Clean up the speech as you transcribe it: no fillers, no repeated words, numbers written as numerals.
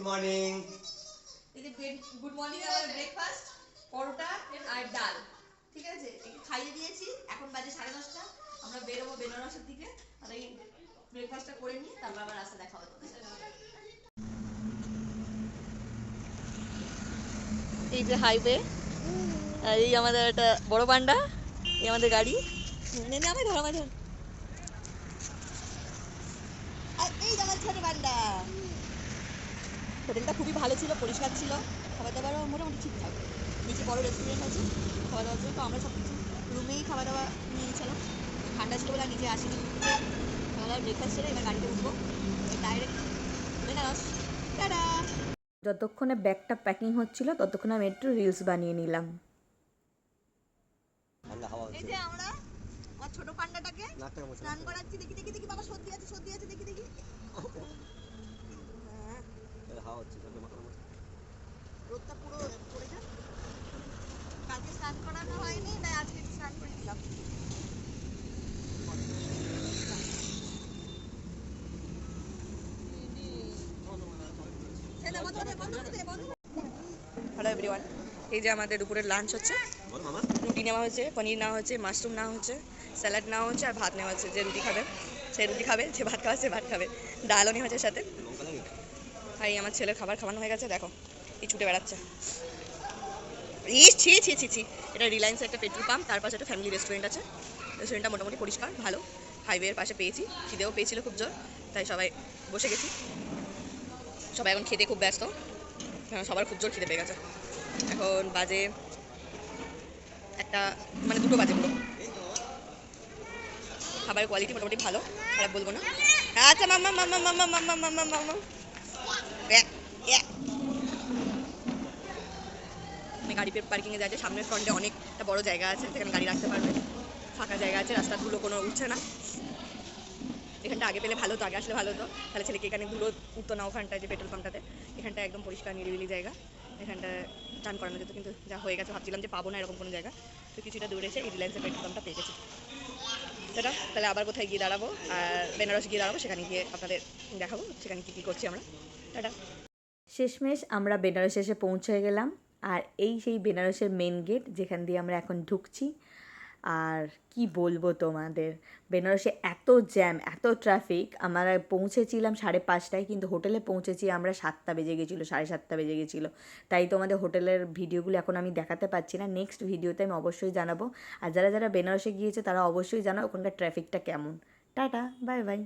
Morning. এই যে good morning আমার ব্রেকফাস্ট পরোটা আর ডাল, ঠিক আছে, একে খাইয়ে দিয়েছি। এখন বাজে 10:30। আমরা বেরোবো বেনারসের দিকে, আর এই ব্রেকফাস্টটা করে নিই, তারপর আবার রাস্তা দেখা হবে তোমাদের সাথে। এই যে হাইওয়ে, আর এই আমাদের একটা বড় পান্ডা, এই আমাদের গাড়ি। আমায় ধর, আমায় ধর। আর এই যে আমার ছোট পান্ডা। হোটেলটা খুবই ভালো ছিল, পরিষ্কার ছিল, খাবার দাবারও মোটামুটি ঠিকঠাক। নিচে বড় রেস্টুরেন্ট আছে খাওয়া দাওয়ার জন্য, তো আমরা সব কিছু রুমেই খাওয়া দাওয়া নিয়ে নিয়েছিলাম। ঠান্ডা ছিল বলে নিচে আসিনি। খাওয়া দাওয়ার ব্রেকফাস্ট ছেড়ে এবার গাড়িতে উঠবো ডাইরেক্ট বেনারস। টাটা। যতক্ষণে ব্যাগটা প্যাকিং হচ্ছিল ততক্ষণে আমি একটু রিলস বানিয়ে নিলাম। এই যে আমরা আমার ছোট পান্ডাটাকে স্নান করাচ্ছি। দেখি দেখি দেখি, বাবা সত্যি আছে, সত্যি আছে, দেখি দেখি। রোদটা পুরো পড়ে যায়। কালকে স্নান করানো হয়নি, তাই আজকে স্নান করে দিলাম। হ্যালো এভরিওয়ান, এই যে আমাদের দুপুরের লাঞ্চ হচ্ছে। রুটি নেওয়া হয়েছে, পনির নেওয়া হচ্ছে, মাশরুম নেওয়া হচ্ছে, স্যালাড নেওয়া হচ্ছে, আর ভাত নেওয়া হচ্ছে। যে রুটি খাবে সে রুটি খাবে, যে ভাত খাবে সে ভাত খাবে। ডালও নেওয়া হচ্ছে সাথে। আর এই আমার ছেলের খাবার খাওয়ানো হয়ে গেছে, দেখো এই ছুটে বেড়াচ্ছে। ইস ছি ছি ছি ছি। এটা রিলায়েন্সের একটা পেট্রোল পাম্প, তার পাশে একটা ফ্যামিলি রেস্টুরেন্ট আছে। রেস্টুরেন্টটা মোটামুটি পরিষ্কার, ভালো। হাইওয়ের পাশে পেয়েছি, খিদেও পেয়েছিল খুব জোর, তাই সবাই বসে গেছি। সবাই এখন খেতে খুব ব্যস্ত, সবার খুব জোর খিদে পেয়ে গেছে। এখন বাজে একটা, মানে 2টো বাজে পুরো। খাবারের কোয়ালিটি মোটামুটি ভালো, খারাপ বলবো না। আচ্ছা মাম্মা মাম্মা মাম্মা মাম্মা মাম্মা মাম্মা। আমি গাড়ি পার্কিংয়ে যাচ্ছে, সামনের ফ্রন্টে অনেকটা বড় জায়গা আছে, সেখানে গাড়ি রাখতে পারবে। ফাঁকা জায়গা আছে, রাস্তার ধুলো কোনো উঠছে না। এখানটা আগে পেলে ভালো হতো, আগে আসলে ভালো হতো, তাহলে ছেলেকে এখানে ধুলো উঠতো না। ওখানটায় যে পেট্রোল পাম্পটাতে, এখানটা একদম পরিষ্কার নিরিবিলি জায়গা, এখানটা চান করানো যেত। কিন্তু যা হয়ে গেছে, ভাবছিলাম যে পাবো না এরকম কোনো জায়গা, তো কিছুটা দূরে এসে এই রিলায়েন্সের পেট্রোল পাম্পটা পেয়ে গেছি। সেটা তাহলে আবার কোথায় গিয়ে দাঁড়াবো, আর বেনারস গিয়ে দাঁড়াবো, সেখানে গিয়ে আপনাদের দেখাবো সেখানে কী কী করছি আমরা। টাটা। শেষমেশ আমরা বেনারসে এসে পৌঁছে গেলাম, আর এই সেই বেনারসের মেন গেট যেখান দিয়ে আমরা এখন ঢুকছি। আর কি বলবো তোমাদের, বেনারসে এত জ্যাম, এত ট্রাফিক। আমরা পৌঁছেছিলাম 5:30টায়, কিন্তু হোটেলে পৌঁছেছি আমরা 7টা বেজে গেছিলো, 7:30 বেজে গেছিলো। তাই তোমাদের হোটেলের ভিডিওগুলো এখন আমি দেখাতে পারছি না, নেক্সট ভিডিওতে আমি অবশ্যই জানাবো। আর যারা যারা বেনারসে গিয়েছে তারা অবশ্যই জানাও ওখানকার ট্রাফিকটা কেমন। Tata, bye bye.